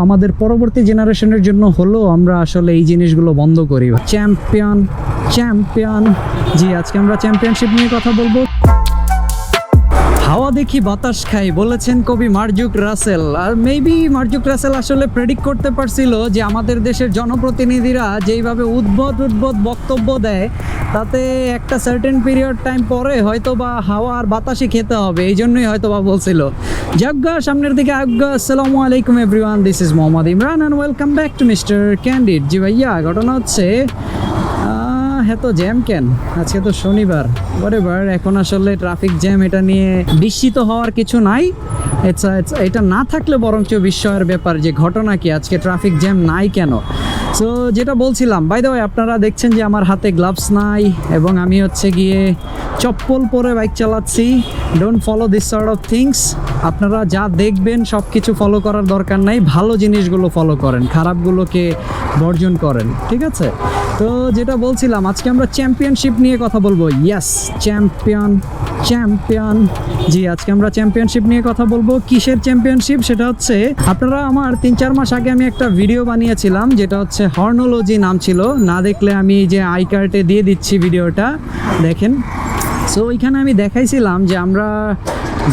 আমাদের পরবর্তী জেনারেশনের জন্য হলো আমরা আসলে এই জিনিসগুলো বন্ধ করি। চ্যাম্পিয়ন চ্যাম্পিয়ন জি, আজকে আমরা চ্যাম্পিয়নশিপ নিয়ে কথা বলবো। হাওয়া দেখি বাতাস খাই বলেছেন কবি মার্জুক রাসেল। আর মেবি মার্জুক রাসেল আসলে প্রেডিক্ট করতে পারছিল যে আমাদের দেশের জনপ্রতিনিধিরা যেইভাবে উদ্ভট বক্তব্য দেয় তাতে একটা সার্টেন পিরিয়ড টাইম পরে হয়তো বা হাওয়া আর বাতাসই খেতে হবে, এই জন্যই হয়তো বা বলছিল। যাজ্ঞা সামনের দিকে আজ্ঞা। আসসালামু আলাইকুম everyone, this is Mohammad Imran and welcome back to Mister Candid. জি ভাইয়া, ঘটনা হচ্ছে হ্যাঁ তো জ্যাম কেন, আজকে তো শনিবার বরাবর। এখন আসলে ট্রাফিক জ্যাম, এটা নিয়ে বিস্মিত হওয়ার কিছু নাই। এটা না থাকলে বরঞ্চ বিস্ময়ের ব্যাপার যে ঘটনা কি আজকে ট্রাফিক জ্যাম নাই কেন। সো যেটা বলছিলাম, বাই দ্য ওয়ে আপনারা দেখছেন যে আমার হাতে গ্লাভস নাই এবং আমি হচ্ছে গিয়ে চপ্পল পরে বাইক চালাচ্ছি। Don't follow this sort of things. আপনারা যা দেখবেন সব কিছু ফলো করার দরকার নাই, ভালো জিনিসগুলো ফলো করেন, খারাপগুলোকে বর্জন করেন, ঠিক আছে? তো যেটা বলছিলাম, আজকে আমরা চ্যাম্পিয়নশিপ নিয়ে কথা বলবো। ইয়েস, চ্যাম্পিয়ন জি, আজকে আমরা চ্যাম্পিয়নশিপ নিয়ে কথা বলবো। কিসের চ্যাম্পিয়নশিপ? সেটা হচ্ছে আপনারা আমার 3-4 মাস আগে আমি একটা ভিডিও বানিয়েছিলাম, যেটা হচ্ছে হর্নোলজি নাম ছিল। না দেখলে আমি যে আই কার্টে দিয়ে দিচ্ছি ভিডিওটা, দেখেন। সো ওইখানে আমি দেখাইছিলাম যে আমরা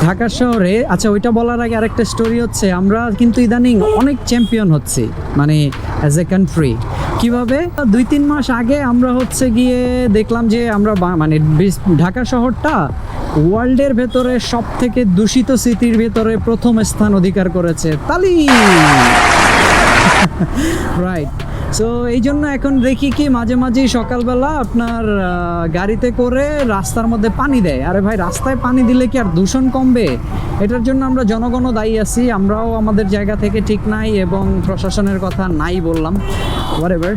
ঢাকা শহরে, আচ্ছা ওইটা বলার আগে আরেকটা স্টোরি হচ্ছে, আমরা কিন্তু ইদানিং অনেক চ্যাম্পিয়ন হচ্ছি, মানে অ্যাজ এ কান্ট্রি। কিভাবে? 2-3 মাস আগে আমরা হচ্ছে গিয়ে দেখলাম যে আমরা মানে ঢাকা শহরটা ওয়ার্ল্ডের ভেতরে সব থেকে দূষিত সিটির ভেতরে প্রথম স্থান অধিকার করেছে। তালি রাইট। সো এই জন্য এখন দেখি কি মাঝে মাঝেই সকালবেলা আপনার গাড়িতে করে রাস্তার মধ্যে পানি দেয়। আরে ভাই, রাস্তায় পানি দিলে কি আর দূষণ কমবে? এটার জন্য আমরা জনগণও দায়ী আছি, আমরাও আমাদের জায়গা থেকে ঠিক নাই এবং প্রশাসনের কথা নাই বললাম, হোয়াটএভার।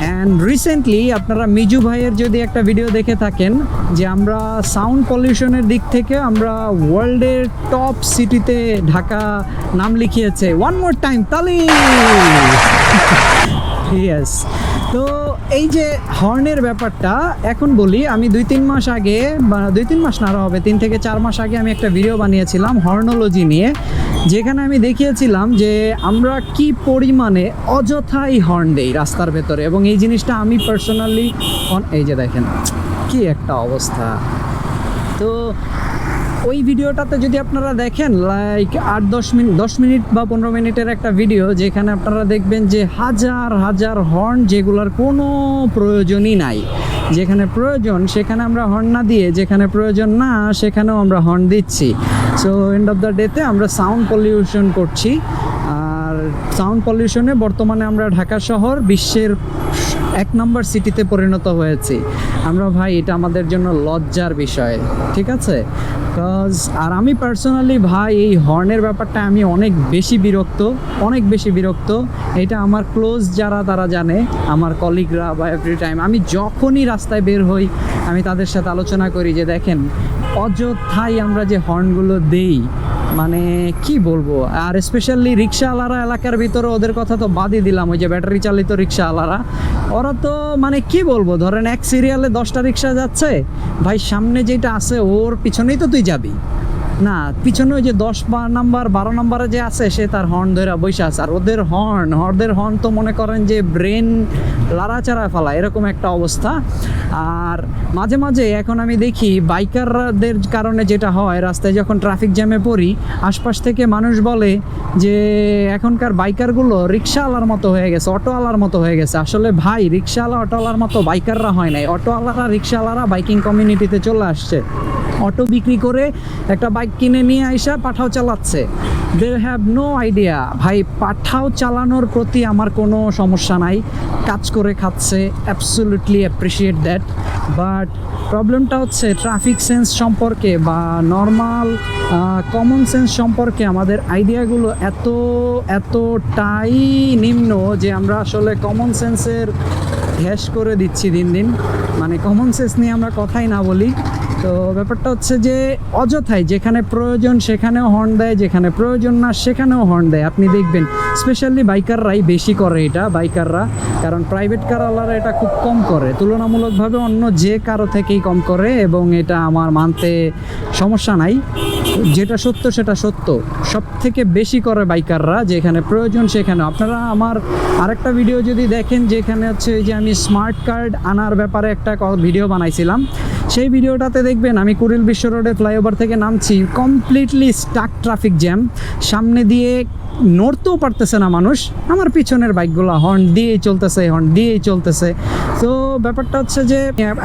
অ্যান্ড রিসেন্টলি আপনারা মিজু ভাইয়ের যদি একটা ভিডিও দেখে থাকেন যে আমরা সাউন্ড পলিউশনের দিক থেকে আমরা ওয়ার্ল্ডের টপ সিটিতে ঢাকা নাম লিখিয়েছে। ওয়ান মোর টাইম তালি। ইয়েস। তো এই যে হর্নের ব্যাপারটা এখন বলি, আমি 2-3 মাস আগে, বা 2-3 মাস না হবে 3 থেকে 4 মাস আগে আমি একটা ভিডিও বানিয়েছিলাম হর্নোলজি নিয়ে, যেখানে আমি দেখিয়েছিলাম যে আমরা কি পরিমাণে অযথাই হর্ন দেই রাস্তার ভেতরে। এবং এই জিনিসটা আমি পার্সোনালি, এই যে দেখেন কি একটা অবস্থা। তো ওই ভিডিওটাতে যদি আপনারা দেখেন, লাইক 10 মিনিট বা 15 মিনিটের একটা ভিডিও, যেখানে আপনারা দেখবেন যে হাজার হাজার হর্ন, যেগুলোর কোনো প্রয়োজনই নাই। যেখানে প্রয়োজন সেখানে আমরা হর্ন না দিয়ে, যেখানে প্রয়োজন না সেখানেও আমরা হর্ন দিচ্ছি। সো এন্ড অফ দ্য ডেতে আমরা সাউন্ড পলিউশন করছি। আর সাউন্ড পলিউশনে বর্তমানে আমরা ঢাকা শহর বিশ্বের 1 নম্বর সিটিতে পরিণত হয়েছি আমরা। ভাই, এটা আমাদের জন্য লজ্জার বিষয়, ঠিক আছে? আর আমি পার্সোনালি ভাই এই হর্নের ব্যাপারটা আমি অনেক বেশি বিরক্ত। এটা আমার ক্লোজ যারা তারা জানে, আমার কলিগরা বা এভরি টাইম আমি যখনই রাস্তায় বের হই আমি তাদের সাথে আলোচনা করি যে দেখেন অযথাই আমরা যে হর্নগুলো দেই, মানে কি বলবো। আর স্পেশালি রিক্সাওয়ালারা এলাকার ভিতরে, ওদের কথা তো বাদই দিলাম। ওই যে ব্যাটারি চালিত রিক্সাওয়ালারা, ওরা তো মানে কি বলবো, ধরেন এক সিরিয়ালে 10টা রিক্সা যাচ্ছে, ভাই সামনে যেটা আছে ওর পিছনেই তো তুই যাবি না, পিছনে ওই যে 10 নাম্বার 12 নাম্বারে যে আছে সে তার হর্ন ধরে বসে আছে। আর ওদের হর্ন তো মনে করেন যে ব্রেন লাড়াচাড়া ফেলা, এরকম একটা অবস্থা। আর মাঝে মাঝে এখন আমি দেখি বাইকারদের কারণে যেটা হয়, রাস্তায় যখন ট্রাফিক জ্যামে পড়ি, আশপাশ থেকে মানুষ বলে যে এখনকার বাইকারগুলো রিক্সাওয়ালার মতো হয়ে গেছে, অটোওয়ালার মতো হয়ে গেছে। আসলে ভাই, রিক্সাওয়ালা অটোওয়ালার মতো বাইকাররা হয় নাই। অটোওয়ালারা রিক্সাওয়ালারা বাইকিং কমিউনিটিতে চলে আসছে, অটো বিক্রি করে একটা বাইক কিনে নিয়ে আইসা পাঠাও চালাচ্ছে। They have no idea. ভাই, পাঠাও চালানোর প্রতি আমার কোনো সমস্যা নাই, কাজ করে খাচ্ছে, অ্যাবসলিউটলি অ্যাপ্রিসিয়েট দ্যাট। বাট প্রবলেমটা হচ্ছে ট্রাফিক সেন্স সম্পর্কে বা নর্মাল কমন সেন্স সম্পর্কে আমাদের আইডিয়াগুলো এতটাই নিম্ন যে আমরা আসলে কমন সেন্সের ঘ্যাস করে দিচ্ছি দিন দিন। মানে কমন সেন্স নিয়ে আমরা কথাই না বলি। তো ব্যাপারটা হচ্ছে যে অযথাই যেখানে প্রয়োজন সেখানেও হর্ন দেয়, যেখানে প্রয়োজন না সেখানেও হর্ন দেয়। আপনি দেখবেন স্পেশালি বাইকাররাই বেশি করে এটা, বাইকাররা, কারণ প্রাইভেট কারওয়ালারা এটা খুব কম করে, তুলনামূলকভাবে অন্য যে কারো থেকেই কম করে, এবং এটা আমার মানতে সমস্যা নাই। যেটা সত্য সেটা সত্য, সব থেকে বেশি করে বাইকাররা, যেখানে প্রয়োজন সেখানে। আপনারা আমার আরেকটা ভিডিও যদি দেখেন, যেখানে হচ্ছে যে আমি স্মার্ট কার্ড আনার ব্যাপারে একটা ভিডিও বানাইছিলাম, সেই ভিডিওটাতে দেখবেন আমি কুড়িল বিশ্ব রোডে ফ্লাইওভার থেকে নামছি, কমপ্লিটলি স্টাক ট্রাফিক জ্যাম, সামনে দিয়ে নড়তেও পারতেছে না মানুষ, আমার পিছনের বাইকগুলো হর্ন দিয়েই চলতেছে। তো ব্যাপারটা হচ্ছে যে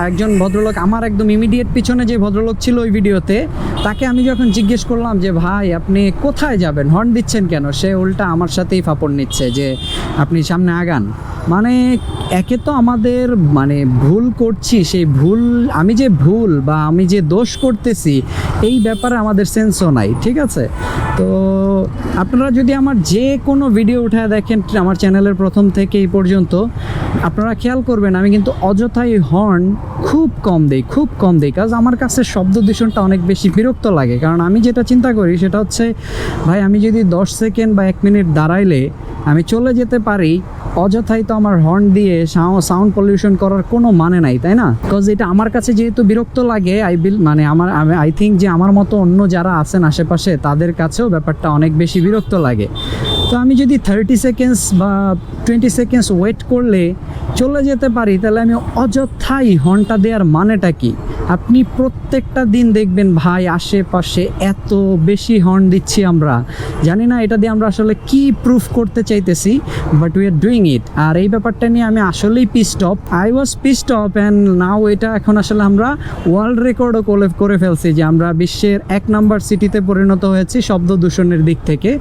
একজন ভদ্রলোক, আমার একদম ইমিডিয়েট পিছনে যে ভদ্রলোক ছিল ওই ভিডিওতে, তাকে আমি যখন জিজ্ঞেস করলাম যে ভাই আপনি কোথায় যাবেন, হর্ন দিচ্ছেন কেন, সে উল্টা আমার সাথেই ফাপড় নিচ্ছে যে আপনি সামনে আগান। মানে একে তো আমাদের মানে ভুল করছি, সেই ভুল আমি যে দোষ করতেছি এই ব্যাপারে আমাদের সেন্সও নাই, ঠিক আছে? তো আপনারা যদি আমার যে কোনো ভিডিও উঠে দেখেন আমার চ্যানেলের প্রথম থেকে এই পর্যন্ত, আপনারা খেয়াল করবেন আমি কিন্তু অযথাই হর্ন খুব কম দেই, কারণ আমার কাছে শব্দ দূষণটা অনেক বেশি বিরক্ত লাগে। কারণ আমি যেটা চিন্তা করি সেটা হচ্ছে, ভাই আমি যদি 10 সেকেন্ড বা 1 মিনিট দাঁড়াইলে আমি চলে যেতে পারি, অযথাই তো আমার হর্ন দিয়ে সাউন্ড পলিউশন করার কোনো মানে নাই, তাই না? বিকজ এটা আমার কাছে যেহেতু বিরক্ত লাগে, আই থিঙ্ক যে আমার মতো অন্য যারা আছেন আশেপাশে তাদের কাছেও ব্যাপারটা অনেক বেশি বিরক্ত লাগে। তো আমি যদি 30 সেকেন্ডস বা 20 সেকেন্ডস ওয়েট করলে চলে যেতে পারি, তাহলে আমি অযথাই হর্নটা দেওয়ার মানেটা কি? আপনি প্রত্যেকটা দিন দেখবেন ভাই আশেপাশে এত বেশি হর্ন দিচ্ছি আমরা, জানি না এটা দিয়ে আমরা আসলে কি প্রুফ করতে চাইতেছি, but we are doing it. আর এই ব্যাপারটা নিয়ে আমি আসলেই I was pissed off and now এটা এখন আসলে আমরা ওয়ার্ল্ড রেকর্ডও করে ফেলছি যে আমরা বিশ্বের 1 নাম্বার সিটিতে পরিণত হয়েছি শব্দ দূষণের দিক থেকে।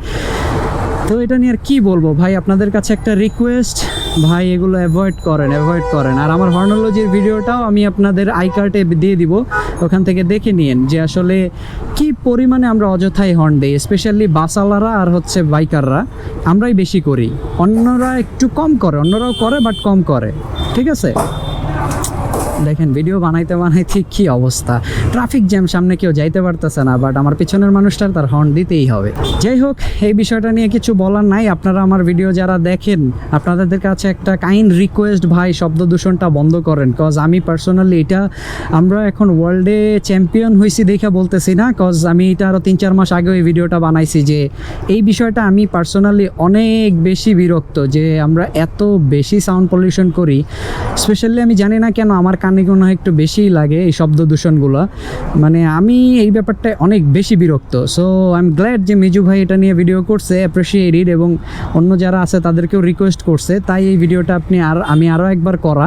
তো এটা নিয়ে আর কি বলবো ভাই, আপনাদের কাছে একটা রিকোয়েস্ট, ভাই এগুলো অ্যাভয়েড করেন। আর আমার হর্নোলজির ভিডিওটাও আমি আপনাদের আই কার্ডে দিয়ে দিব, ওখান থেকে দেখে নিন যে আসলে কি পরিমাণে আমরা অযথাই হর্ন দিই, স্পেশালি বাসওয়ালারা আর হচ্ছে বাইকাররা, আমরাই বেশি করি, অন্যরা একটু কম করে, অন্যরাও করে বাট কম করে, ঠিক আছে? দেখেন ভিডিও বানাইতে কি অবস্থা, ট্রাফিক জ্যাম, সামনে কেউ যাইতে পারতেছে না, বাট আমার পিছনের মানুষটার তার হর্ন দিতেই হবে। যাই হোক, এই বিষয়টা নিয়ে কিছু বলার নাই। আপনারা আমার ভিডিও যারা দেখেন, আপনাদের কাছে একটা কাইন্ড রিকোয়েস্ট, ভাই শব্দ দূষণটা বন্ধ করেন। কজ আমি পার্সোনালি এটা, আমরা এখন ওয়ার্ল্ডে চ্যাম্পিয়ন হয়েছি দেখে বলতেছি না, কজ আমি এটা আরও 3-4 মাস আগে এই ভিডিওটা বানাইছি যে এই বিষয়টা আমি পার্সোনালি অনেক বেশি বিরক্ত যে আমরা এত বেশি সাউন্ড পলিউশন করি। স্পেশালি আমি জানি না কেন আমার কানে কোনো একটু বেশিই লাগে এই শব্দ দূষণগুলো, মানে আমি এই ব্যাপারটায় অনেক বেশি বিরক্ত। সো আই এম গ্ল্যাড যে মিজু ভাই এটা নিয়ে ভিডিও করছে, অ্যাপ্রিসিয়েট ইট, এবং অন্য যারা আছে তাদেরকেও রিকোয়েস্ট করছে, তাই এই ভিডিওটা আমি আরও একবার করা,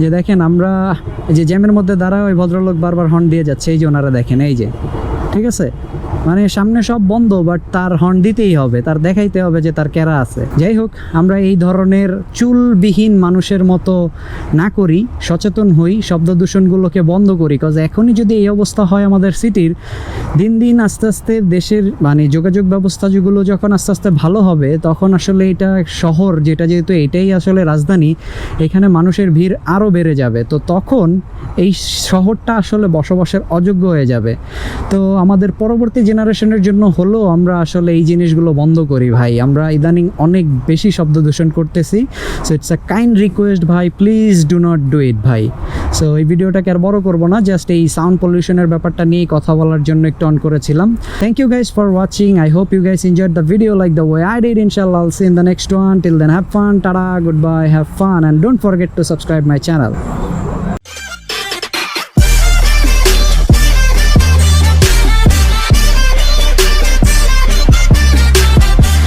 যে দেখেন আমরা যে জ্যামের মধ্যে দাঁড়ায় ওই ভদ্রলোক বারবার হর্ন দিয়ে যাচ্ছে, এই যে ওনারা দেখেন, এই যে, ঠিক আছে? মানে সামনে সব বন্ধ, বাট তার হর্ন দিতেই হবে, তার দেখাইতে হবে যে তার ক্যারা আছে। যাই হোক, আমরা এই ধরনের চুলবিহীন মানুষের মতো না করি, সচেতন হই, শব্দ দূষণগুলোকে বন্ধ করি। কজ এখনই যদি এই অবস্থা হয় আমাদের সিটির, দিন দিন আস্তে আস্তে দেশের মানে যোগাযোগ ব্যবস্থা যেগুলো যখন আস্তে আস্তে ভালো হবে, তখন আসলে এটা শহর, যেটা যেহেতু এটাই আসলে রাজধানী, এখানে মানুষের ভিড় আরও বেড়ে যাবে। তো তখন এই শহরটা আসলে বসবাসের অযোগ্য হয়ে যাবে। তো আমাদের পরবর্তী জেনারেশনের জন্য হলো আমরা আসলে এই জিনিসগুলো বন্ধ করি ভাই, আমরা ইদানিং অনেক বেশি শব্দ দূষণ করতেছি। So it's a kind request ভাই, please do not do it ভাই। সো এই ভিডিওটাকে আর বড় করবো না, জাস্ট এই সাউন্ড পলিউশনের ব্যাপারটা নিয়েই কথা বলার জন্য একটু অন করেছিলাম। Thank you guys for watching. I hope you guys enjoyed the video like the way I did. Inshallah I'll see you in the next one. Till then, have fun, tada, goodbye, have fun, and don't forget to subscribe my channel.